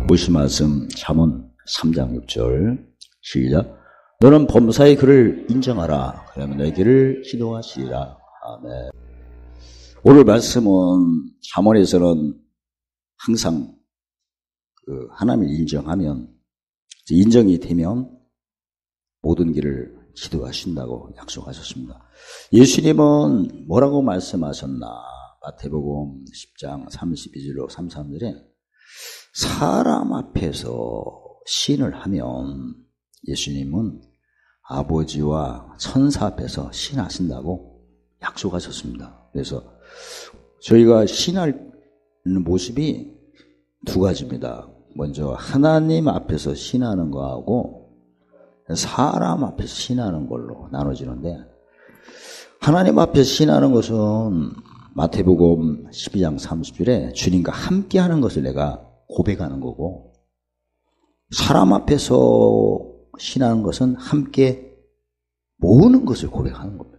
보신 말씀 잠언 3장 6절 시작. 너는 범사의 그를 인정하라. 그러면 너의 길을 기도하시리라. 아멘. 오늘 말씀은 잠언에서는 항상 하나님을 인정하면, 인정이 되면 모든 길을 기도하신다고 약속하셨습니다. 예수님은 뭐라고 말씀하셨나? 마태복음 10장 32절로 33절에 사람 앞에서 시인을 하면 예수님은 아버지와 천사 앞에서 시인하신다고 약속하셨습니다. 그래서 저희가 시인하는 모습이 두 가지입니다. 먼저 하나님 앞에서 시인하는 거하고 사람 앞에서 시인하는 걸로 나눠지는데, 하나님 앞에서 시인하는 것은 마태복음 12장 30절에 주님과 함께 하는 것을 내가 고백하는 거고, 사람 앞에서 시인하는 것은 함께 모으는 것을 고백하는 겁니다.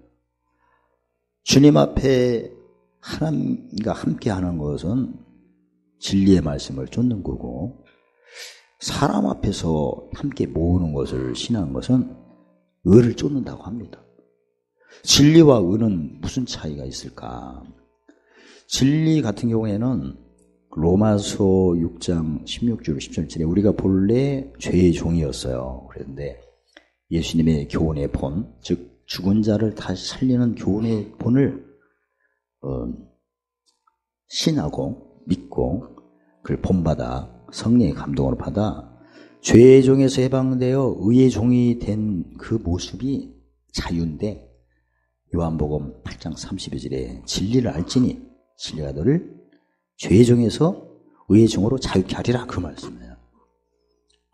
주님 앞에 하나님과 함께 하는 것은 진리의 말씀을 쫓는 거고, 사람 앞에서 함께 모으는 것을 시인하는 것은 의를 쫓는다고 합니다. 진리와 의는 무슨 차이가 있을까? 진리 같은 경우에는 로마서 6장 16절 17절에 우리가 본래 죄의 종이었어요. 그런데 예수님의 교훈의 본, 즉 죽은 자를 다시 살리는 교훈의 본을 신하고 믿고 그를 본받아 성령의 감동을 받아 죄의 종에서 해방되어 의의 종이 된 그 모습이 자유인데, 요한복음 8장 32절에 진리를 알지니 진리가 너를 죄의 종에서 의의 종으로 자유케 하리라, 그 말씀이에요.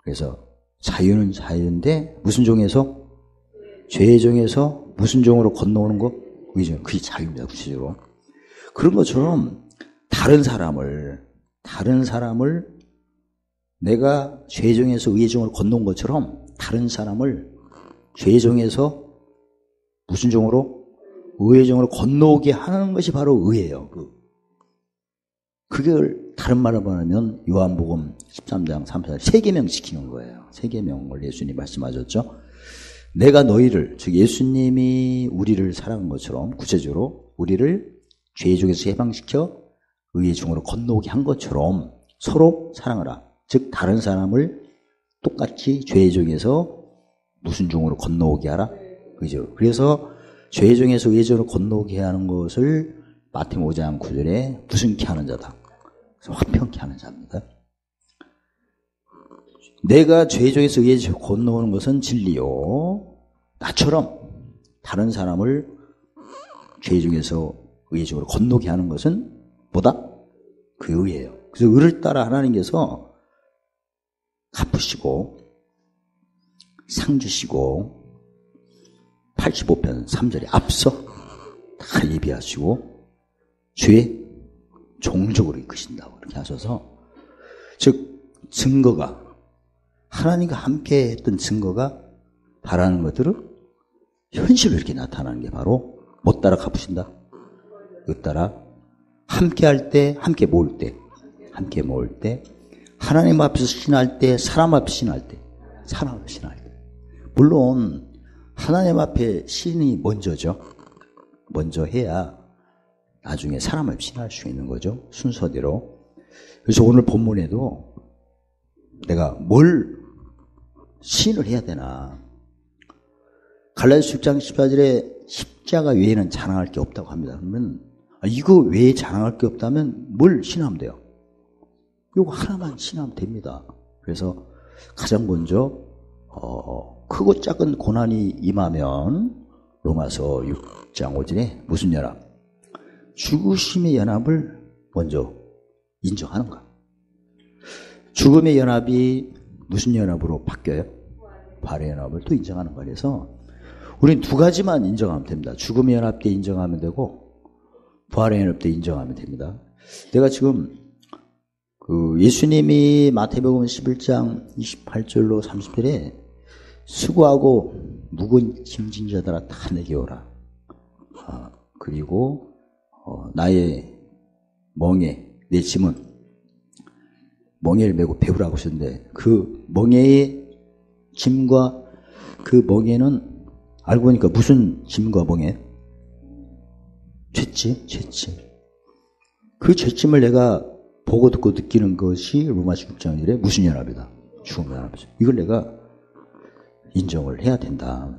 그래서 자유는 자유인데 무슨 종에서? 죄의 종에서 무슨 종으로 건너오는 거? 의의 종. 그게 자유입니다, 구체적으로. 그런 것처럼 다른 사람을 내가 죄의 종에서 의의 종으로 건너온 것처럼 다른 사람을 죄의 종에서 무슨 종으로? 의의 종으로 건너오게 하는 것이 바로 의예요. 그걸 다른 말로 말하면 요한복음 13장 3절 세계명 지키는 거예요. 세계명을 예수님이 말씀하셨죠. 내가 너희를, 즉 예수님이 우리를 사랑한 것처럼 구체적으로 우리를 죄의 종에서 해방시켜 의의 종으로 건너오게 한 것처럼 서로 사랑하라. 즉 다른 사람을 똑같이 죄의 종에서 무슨 종으로 건너오게 하라. 그죠? 그래서 죄의 종에서 의의 종으로 건너오게 하는 것을 마태복음 5장 9절에 부순케 하는 자다. 그래서 화평케 하는 자입니다. 내가 죄의 종에서 의의 종으로 건너오는 것은 진리요. 나처럼 다른 사람을 죄의 종에서 의의 종으로 건너게 하는 것은 뭐다? 그 의예요. 그래서 의를 따라 하나님께서 갚으시고 상 주시고 85편 3절에 앞서 다 예비하시고 죄 종족으로 이끄신다고 이렇게 하셔서, 즉 증거가, 하나님과 함께 했던 증거가 바라는 것들은 현실로 이렇게 나타나는 게 바로 못 따라 갚으신다. 그 따라 함께 할 때, 함께 모을 때, 하나님 앞에서 신할 때, 사람 앞에 신할 때, 사람 앞에 신할 때. 물론 하나님 앞에 신이 먼저죠. 먼저 해야 나중에 사람 앞에 신할 수 있는 거죠. 순서대로. 그래서 오늘 본문에도 내가 뭘 신을 해야 되나. 갈라디아서 6장 14절에 십자가 외에는 자랑할 게 없다고 합니다. 그러면 이거 외에 자랑할 게 없다면 뭘 신하면 돼요? 이거 하나만 신하면 됩니다. 그래서 가장 먼저 크고 작은 고난이 임하면 로마서 6장 5절에 무슨 연합? 죽으심의 연합을 먼저 인정하는 거야. 죽음의 연합이 무슨 연합으로 바뀌어요? 부활의 연합을 또 인정하는 거야. 그래서 우리는 두 가지만 인정하면 됩니다. 죽음의 연합 때 인정하면 되고 부활의 연합 때 인정하면 됩니다. 내가 지금 예수님이 마태복음 11장 28절로 30절에 수고하고 무거운 짐진 자들아 다 내게 오라. 그리고 나의 멍에 내 짐은 멍에를 메고 배우라고 하셨는데 그 멍에의 짐과 그 멍에는 알고 보니까 무슨 짐과 멍에? 죄짐. 그 죄짐을 내가 보고 듣고 느끼는 것이 로마서 6장 1에 무슨 연합이다? 죽음 연합이죠. 이걸 내가 인정을 해야 된다.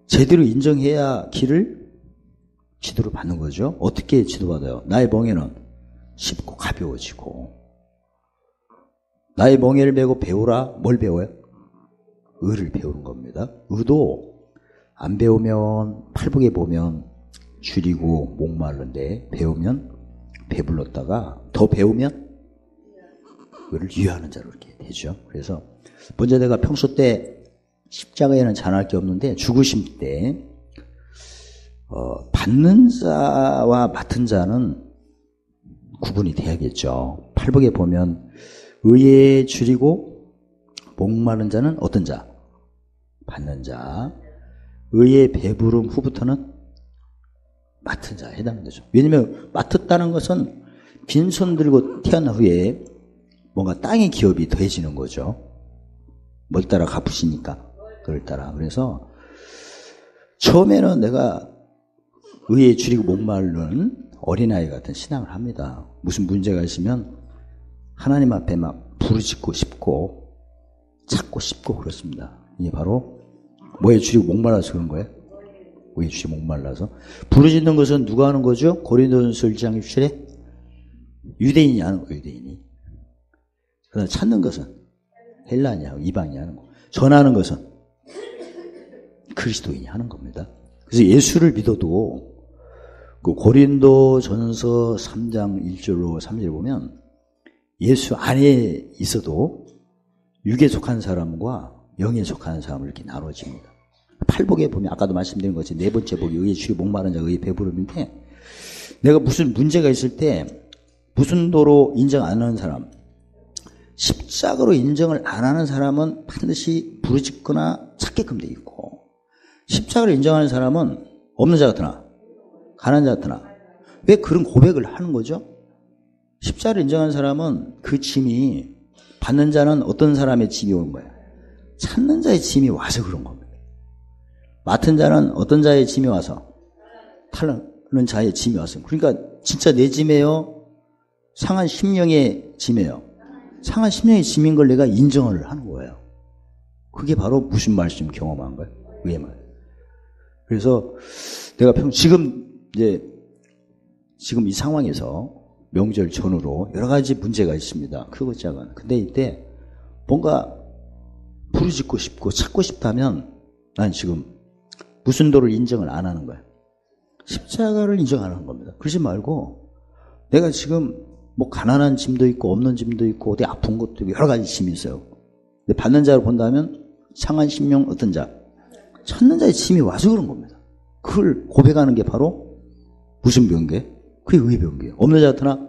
제대로 인정해야 길을 지도를 받는 거죠. 어떻게 지도받아요? 나의 멍에는 쉽고 가벼워지고 나의 멍에를 메고 배우라. 뭘 배워요? 의를 배우는 겁니다. 의도 안 배우면 팔복에 보면 줄이고 목마른데 배우면 배불렀다가 더 배우면 의를 유하는 자로 이렇게 되죠. 그래서 먼저 내가 평소 때 십자가에는 잔할 게 없는데 죽으심 때 받는 자와 맡은 자는 구분이 돼야겠죠. 팔복에 보면 의에 줄이고 목마른 자는 어떤 자? 받는 자. 의에 배부름 후부터는 맡은 자에 해당되죠. 왜냐하면 맡았다는 것은 빈손 들고 태어난 후에 뭔가 땅의 기업이 더해지는 거죠. 뭘 따라 갚으시니까 그걸 따라. 그래서 처음에는 내가 의에 줄이고 목마른 어린아이 같은 신앙을 합니다. 무슨 문제가 있으면 하나님 앞에 막 부르짖고 싶고 찾고 싶고 그렇습니다. 이게 바로 뭐에 줄이고 목말라서 그런 거예요? 의에 줄이고 목말라서. 부르짖는 것은 누가 하는 거죠? 고린도전서 1장 6절에 유대인이 하는 거예요. 유대인이. 그러나 찾는 것은 헬라인이 하고 이방인이 하는 거. 전하는 것은 그리스도인이 하는 겁니다. 그래서 예수를 믿어도 그 고린도전서 3장 1절로 3절 보면 예수 안에 있어도 육에 속한 사람과 영에 속한 사람을 이렇게 나눠집니다. 팔복에 보면 아까도 말씀드린 것처럼 네 번째 복이 의에 줄이고 목마른 자 의에 배부름인데 내가 무슨 문제가 있을 때 무슨 도로 인정 안 하는 사람, 십자가로 인정을 안 하는 사람은 반드시 부르짖거나 찾게끔 돼 있고 십자가를 인정하는 사람은 없는 자 같으나 가난한 자 같으나 왜 그런 고백을 하는 거죠? 십자가를 인정하는 사람은 그 짐이 받는 자는 어떤 사람의 짐이 오는 거예요? 찾는 자의 짐이 와서 그런 겁니다. 맡은 자는 어떤 자의 짐이 와서? 타는 자의 짐이 와서. 그러니까 진짜 내 짐이에요? 상한 심령의 짐이에요? 상한 심령의 짐인 걸 내가 인정을 하는 거예요. 그게 바로 무슨 말씀 경험한 거예요? 의의 말. 그래서 내가 지금 이 상황에서 명절 전후로 여러 가지 문제가 있습니다. 크고 작은. 근데 이때 뭔가 부르짖고 싶고 찾고 싶다면 난 지금 무슨 도를 인정을 안 하는 거야. 십자가를 인정 안 하는 겁니다. 그러지 말고 내가 지금 뭐 가난한 짐도 있고 없는 짐도 있고 어디 아픈 것도 있고 여러 가지 짐이 있어요. 근데 받는 자를 본다면 상한 심령 어떤 자? 찾는 자의 짐이 와서 그런 겁니다. 그걸 고백하는 게 바로 무슨 병기예요? 그게 의의 병기예요. 없는 자 같으나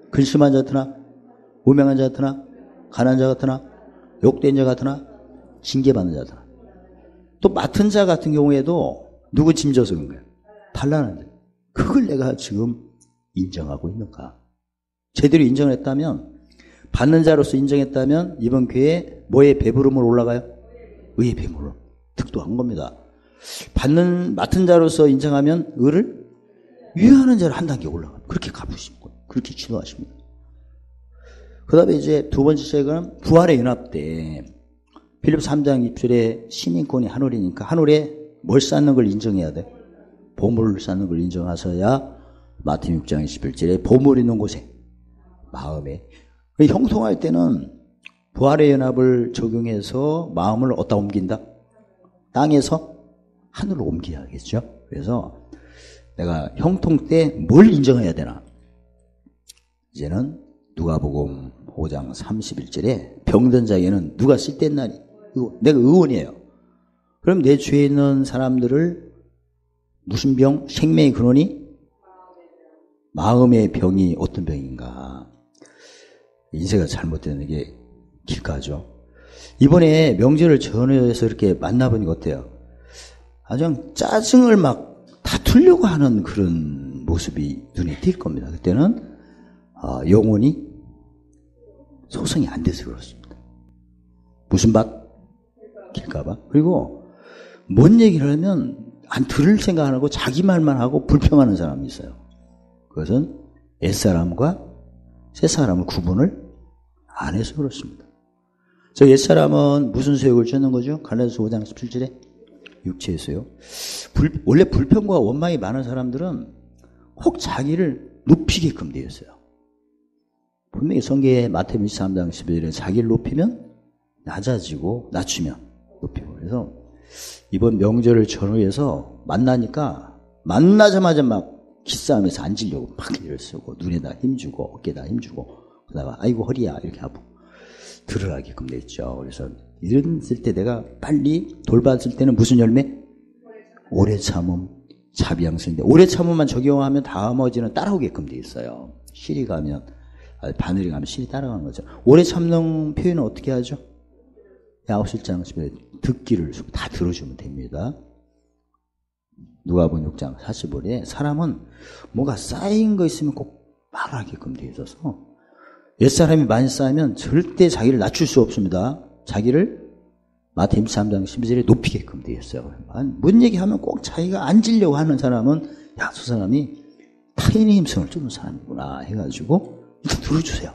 근심한 자 같으나 무명한 자 같으나 가난한 자 같으나 욕된 자 같으나 징계받는 자 같으나 또 맡은 자 같은 경우에도 누구 짐져서 그런 거예요? 달라는 자. 그걸 내가 지금 인정하고 있는가? 제대로 인정을 했다면 받는 자로서 인정했다면 이번 교회에 뭐의 배부름으로 올라가요? 의의 배부름 득도한 겁니다. 맡은 자로서 인정하면 의를 위하는 자를 한 단계 올라가요. 그렇게 갚으신 거예요. 그렇게 지도하십니다. 그 다음에 이제 두 번째 책은 부활의 연합 때 빌립보서 3장 6절에 시민권이 하늘이니까 하늘에 뭘 쌓는 걸 인정해야 돼? 보물을 쌓는 걸 인정하셔야 마태복음 6장 21절에 보물 있는 곳에 마음에 형통할 때는 부활의 연합을 적용해서 마음을 어디다 옮긴다? 땅에서 하늘로 옮겨야겠죠. 그래서 내가 형통 때 뭘 인정해야 되나? 이제는 누가복음 5장 31절에 병든 자에게는 누가 쓸데있나니? 내가 의원이에요. 그럼 내 주위에 있는 사람들을 무슨 병? 생명의 근원이? 마음의 병이 어떤 병인가? 인쇄가 잘못되는 게 길가죠. 이번에 명절을 전후해서 이렇게 만나보니까 어때요? 아주 짜증을 막 다투려고 하는 그런 모습이 눈에 띌 겁니다. 그때는 영혼이 소송이 안 돼서 그렇습니다. 무슨 밭? 길까봐. 그리고 뭔 얘기를 하면 안 들을 생각 안 하고 자기 말만 하고 불평하는 사람이 있어요. 그것은 옛사람과 새사람을 구분을 안 해서 그렇습니다. 저 옛사람은 무슨 소욕을 쫓는 거죠? 갈라디아서 5장 17절에 육체의 소욕. 원래 불평과 원망이 많은 사람들은 혹 자기를 높이게끔 되어 있어요. 분명히 성경에 마태복음 23장 11절에 자기를 높이면 낮아지고 낮추면 높이고. 그래서 이번 명절을 전후해서 만나니까 만나자마자 막 기싸움에서 앉으려고 막 일을 쓰고 눈에다 힘주고 어깨에다 힘주고 그러다가 아이고 허리야 이렇게 하고 들어가게끔 돼 있죠. 그래서 이랬을 때 내가 빨리 돌봤을 때는 무슨 열매? 오래 참음, 자비양성인데 오래 참음만 적용하면 나머지는 따라오게끔 돼 있어요. 실이 가면 바늘이 가면 실이 따라가는 거죠. 오래 참는 표현은 어떻게 하죠? 야곱실장 10에 듣기를 다 들어주면 됩니다. 누가복음 6장 45절에 사람은 뭐가 쌓인 거 있으면 꼭 말하게끔 되어 있어서 옛사람이 많이 쌓이면 절대 자기를 낮출 수 없습니다. 자기를 마태복음 3장 12절에 높이게끔 되어 있어요. 뭔 얘기하면 꼭 자기가 앉으려고 하는 사람은 야, 저 사람이 타인의 힘성을 쫓는 사람이구나 해가지고 일단 들어주세요.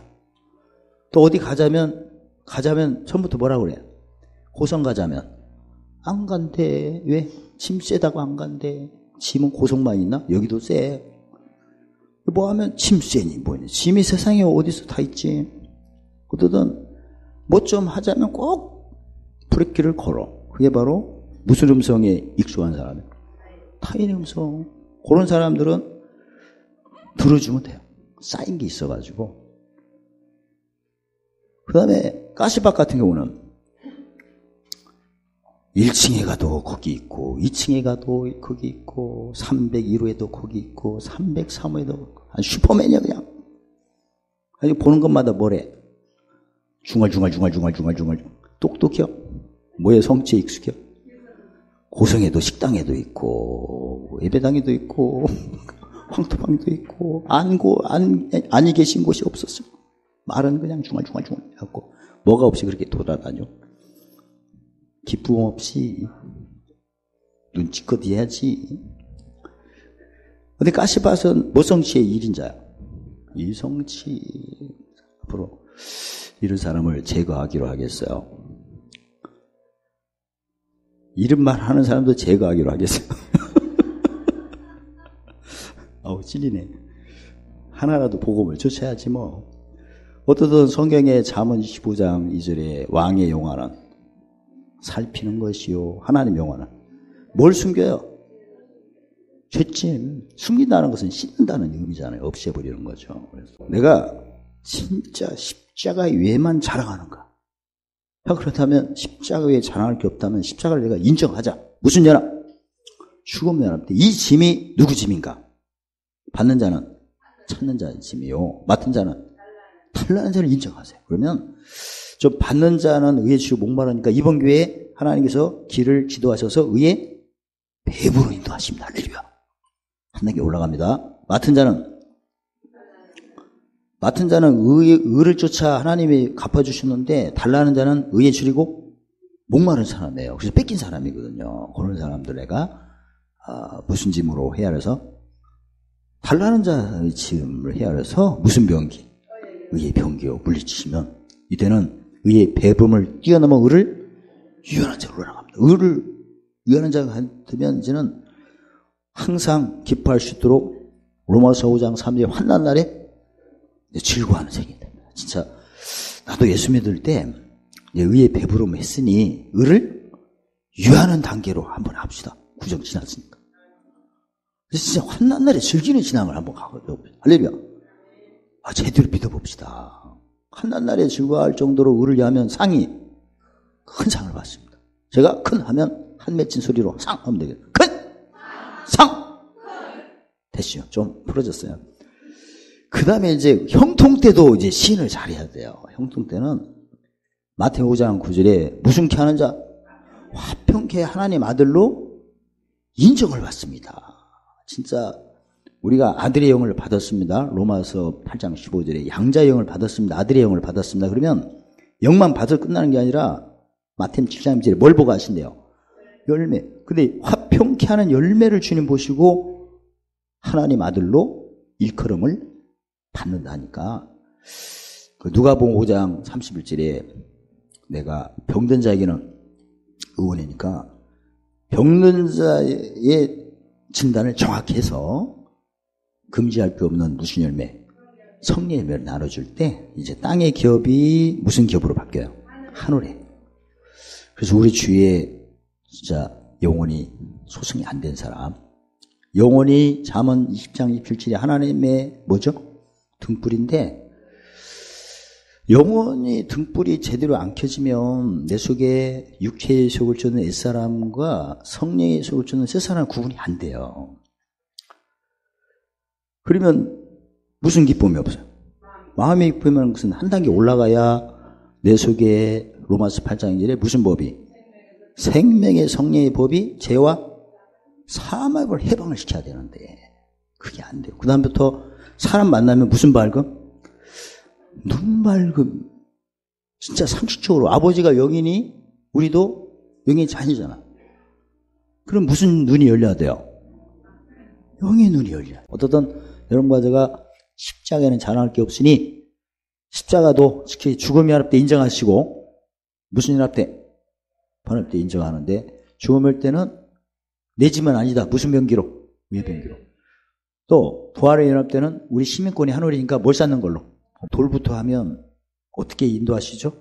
또 어디 가자면 처음부터 뭐라고 그래요? 고성 가자면 안 간대. 왜? 짐 세다고 안 간대. 짐은 고성만 있나? 여기도 세. 뭐 하면 짐 세니 뭐니. 짐이 세상에 어디서 다 있지. 어쨌든 뭐 좀 하자면 꼭 브레이크를 걸어. 그게 바로 무슨 음성에 익숙한 사람이에요? 타인의 음성. 그런 사람들은 들어주면 돼요. 쌓인 게 있어가지고. 그 다음에 가시밭 같은 경우는 1층에 가도 거기 있고 2층에 가도 거기 있고 301호에도 거기 있고 303호에도 슈퍼맨이야 그냥. 아니 보는 것마다 뭐래? 중얼중얼 똑똑해요. 뭐에 성취에 익숙해요. 고성에도 식당에도 있고 예배당에도 있고 황토방에도 있고 안이 계신 곳이 없었어요. 말은 그냥 중얼중얼 해갖고 뭐가 없이 그렇게 돌아다녀. 기쁨 없이 눈치껏 해야지. 근데 가시밭은 모성치의 1인자야. 이성치. 앞으로 이런 사람을 제거하기로 하겠어요. 이름만 하는 사람도 제거하기로 하겠어요. 아우 찔리네. 하나라도 복음을 쫓아야지 뭐. 어떠든 성경의 잠언 15장 2절에 왕의 용화는 살피는 것이요. 하나님 용화는 뭘 숨겨요? 죄짐. 숨긴다는 것은 씻는다는 의미잖아요. 없애버리는 거죠. 그래서 내가 진짜 십자가의 외만 자랑하는가? 그렇다면 십자가 외에 자랑할 게 없다면 십자가를 내가 인정하자. 무슨 연합? 죽음 연합. 이 짐이 누구 짐인가? 받는 자는 찾는 자의 짐이요. 맡은 자는 탈라는 자를 인정하세요. 그러면 좀 받는 자는 의에 치고 목마르니까 이번 교회에 하나님께서 길을 지도하셔서 의의 배부로 인도하십니다. 할렐루야. 한 단계 올라갑니다. 맡은 자는 의를 쫓아 하나님이 갚아주시는데 달라는 자는 의에 줄이고 목마른 사람이에요. 그래서 뺏긴 사람이거든요. 그런 사람들 내가 무슨 짐으로 헤아려서 달라는 자의 짐을 헤아려서 무슨 병기? 의의 병기로 물리치시면 이때는 의의 배분을 뛰어넘어 의를 유한한 자로 올라갑니다. 의를 유한한 자가 되면 이제는 항상 기뻐할 수 있도록 로마서 5장 3절 환난 날에 즐거워하는 생이 됩니다. 진짜 나도 예수 믿을 때 의의 배부름 했으니 의를 유한한 단계로 한번 합시다. 구정 지났으니까. 그래서 진짜 환난 날에 즐기는 신앙을 한번 가거든요. 할렐루야. 제대로 믿어봅시다. 환난 날에 즐거워할 정도로 의를 위하면 상이 큰 상을 받습니다. 제가 큰 하면 한 맺힌 소리로 상 하면 되겠어요. 큰! 상! 됐죠. 좀 풀어졌어요. 그 다음에 이제 형통 때도 이제 시인을 잘해야 돼요. 형통 때는 마태복음 5장 9절에 무슨케 하는 자? 화평케 하나님 아들로 인정을 받습니다. 진짜 우리가 아들의 영을 받았습니다. 로마서 8장 15절에 양자의 영을 받았습니다. 아들의 영을 받았습니다. 그러면 영만 받아 끝나는 게 아니라 마태복음 7장 1절에 뭘 보고 하신대요? 열매. 근데 화평케 하는 열매를 주님 보시고 하나님 아들로 일컬음을 받는다니까. 그 누가복음 5장 31절에 내가 병든 자에게는 의원이니까 병든 자의 진단을 정확히 해서 금지할 게 없는 무슨 열매? 성령 열매를 나눠줄 때 이제 땅의 기업이 무슨 기업으로 바뀌어요? 하늘에. 그래서 우리 주위에 진짜 영혼이 소승이 안 된 사람, 영혼이 잠언 20장 27절에 하나님의 뭐죠? 등불인데 영혼이 등불이 제대로 안 켜지면 내 속에 육체의 속을 쫓는 옛사람과 성령의 속을 쫓는 새사람 구분이 안 돼요. 그러면 무슨 기쁨이 없어요? 마음의 기쁨이라는 것은 한 단계 올라가야 내 속에 로마서 8장 1절에 무슨 법이? 생명의 성령의 법이 죄와 사망을 해방을 시켜야 되는데 그게 안 돼요. 그 다음부터 사람 만나면 무슨 밝음? 눈 밝음. 진짜 상식적으로 아버지가 영이니 우리도 영의 자녀잖아. 그럼 무슨 눈이 열려야 돼요? 영의 눈이 열려요. 어떻든 여러분과 제가 십자가에는 자랑할 게 없으니 십자가도 특히 죽음의 연합 때 인정하시고 무슨 연합 때? 번합 때 인정하는데 죽음일 때는 내 집은 아니다. 무슨 병기로? 왜 병기로? 또 부활의 연합 때는 우리 시민권이 하늘이니까 뭘 쌓는 걸로? 돌부터 하면 어떻게 인도하시죠?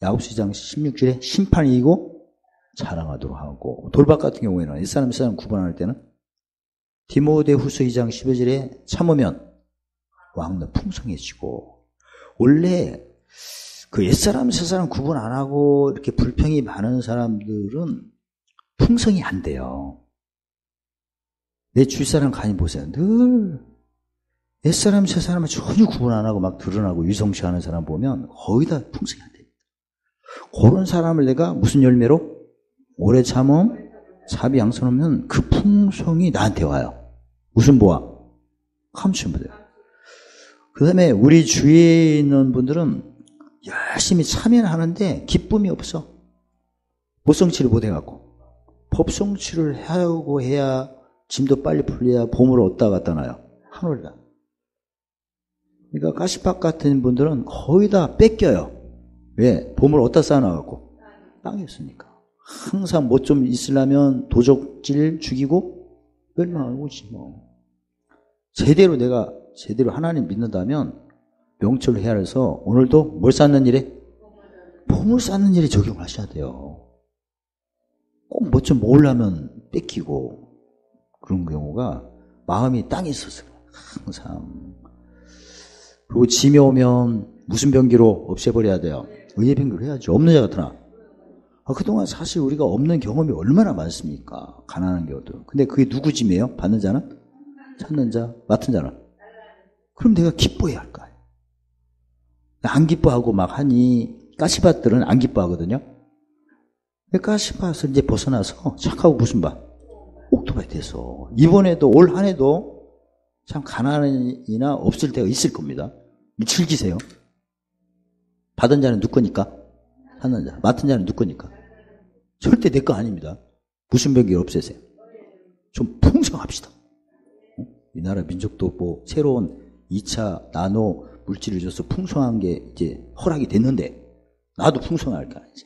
야고보서 16절에 심판이 이기고 자랑하도록 하고 돌밭 같은 경우에는 옛사람 새사람 구분할 때는 디모데후서 2장 15절에 참으면 왕은 풍성해지고 원래 그 옛사람 새사람 구분 안 하고 이렇게 불평이 많은 사람들은 풍성이 안 돼요. 내 주위 사람 가만히 보세요. 늘 옛사람 새사람을 전혀 구분 안 하고 막 드러나고 유성시하는 사람 보면 거의 다 풍성이 안 됩니다. 그런 사람을 내가 무슨 열매로? 오래 참음, 자비 양선하면 그 풍성이 나한테 와요. 무슨 보아? 감추면 돼요. 그 다음에 우리 주위에 있는 분들은 열심히 참여는 하는데 기쁨이 없어. 법성치를 못 해갖고. 법성치를 하고 해야 짐도 빨리 풀려야 보물을 얻다 갖다 놔요. 하늘이다. 그러니까 가시밭 같은 분들은 거의 다 뺏겨요. 왜? 보물을 얻다 쌓아놔갖고. 땅이 없으니까. 항상 뭐 좀 있으려면 도적질 죽이고 멸망하고 오지 뭐. 제대로 내가 제대로 하나님 믿는다면 명철을 헤아려서 오늘도 뭘 쌓는 일에? 보물 쌓는 일에 적용하셔야 돼요. 꼭 뭐 좀 모으려면 뺏기고 그런 경우가 마음이 땅에 있어서 항상. 그리고 짐이 오면 무슨 병기로 없애버려야 돼요? 의의 병기로 해야죠. 없는 자 같으나. 그동안 사실 우리가 없는 경험이 얼마나 많습니까? 가난한 경우도. 근데 그게 누구 짐이에요? 받는 자는? 찾는 자, 맡은 자는? 그럼 내가 기뻐해야 할까요? 안 기뻐하고 막 하니 가시밭들은 안 기뻐하거든요. 가시밭을 이제 벗어나서 착하고 무슨 밭? 옥토바이 돼서 이번에도 올 한 해도 참 가난이나 없을 때가 있을 겁니다. 즐기세요. 받은 자는 누구 거니까? 찾는 자. 맡은 자는 누구 거니까? 절대 내 거 아닙니다. 무슨 병기를 없애세요? 좀 풍성합시다. 이 나라 민족도 뭐 새로운 2차 나노 물질을 줘서 풍성한 게 이제 허락이 됐는데 나도 풍성할까 이제.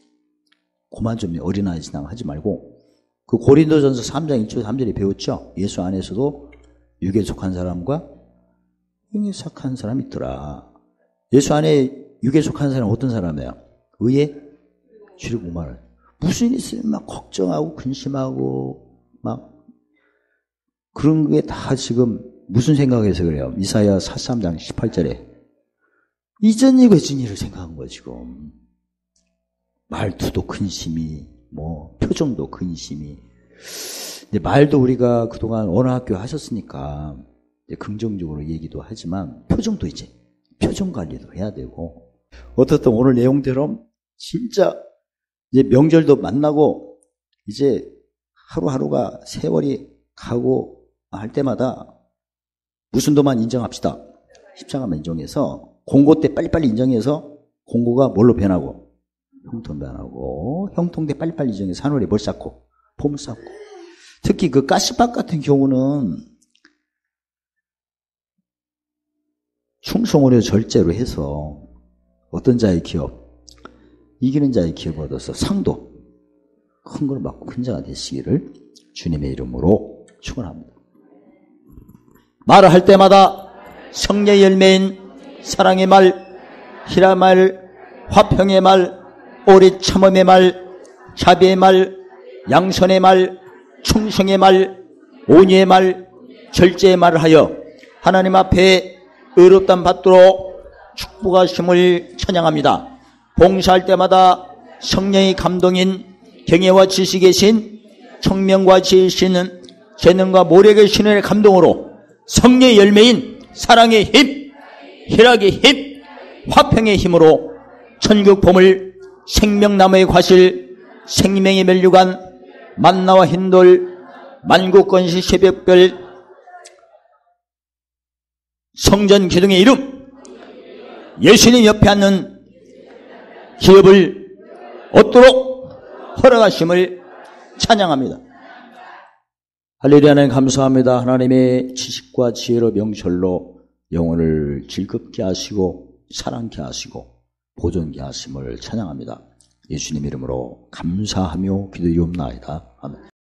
그만 좀 어린아이 신앙 하지 말고 그 고린도전서 3장 1절 3절에 배웠죠. 예수 안에서도 육에 속한 사람과 영에 속한 사람이 있더라. 예수 안에 육에 속한 사람은 어떤 사람이에요? 의에 주를 목마른. 무슨 일 있으면 막 걱정하고 근심하고 막 그런 게 다 지금 무슨 생각에서 그래요? 이사야 43장 18절에 이전 일과 진 일을 생각한 거예요 지금. 말투도 근심이 뭐 표정도 근심이. 근데 말도 우리가 그동안 언어학교 하셨으니까 이제 긍정적으로 얘기도 하지만 표정도 이제 표정 관리도 해야 되고 어떻든 오늘 내용대로 진짜 이제 명절도 만나고 이제 하루하루가 세월이 가고 할 때마다 무슨 도만 인정합시다. 십자가만 인정해서 공고 때 빨리빨리 인정해서 공고가 뭘로 변하고 형통 변하고 형통 때 빨리빨리 인정해서 하늘에 뭘 쌓고 폼을 쌓고 특히 그 가시밭 같은 경우는 충성으로 절제로 해서 어떤 자의 기업 이기는 자의 기업을 얻어서 상도 큰 걸 받고 큰 자가 되시기를 주님의 이름으로 축원합니다. 말을 할 때마다 성령의 열매인 사랑의 말, 희라 말, 화평의 말, 오래 참음의 말, 자비의 말, 양선의 말, 충성의 말, 온유의 말, 절제의 말을 하여 하나님 앞에 의롭담 받도록 축복하심을 찬양합니다. 봉사할 때마다 성령의 감동인 경애와 지식의 신, 청명과 지혜의 신은 재능과 모력의 신의 감동으로 성령의 열매인 사랑의 힘, 희락의 힘, 화평의 힘으로 천국 보물, 생명나무의 과실, 생명의 멸류관, 만나와 흰돌, 만국건시 새벽별, 성전 기둥의 이름, 예수님 옆에 앉는 기업을 얻도록 허락하심을 찬양합니다. 할렐루야. 하나님 감사합니다. 하나님의 지식과 지혜로 명철로 영혼을 즐겁게 하시고 사랑케 하시고 보존케 하심을 찬양합니다. 예수님 이름으로 감사하며 기도하옵나이다. 아멘.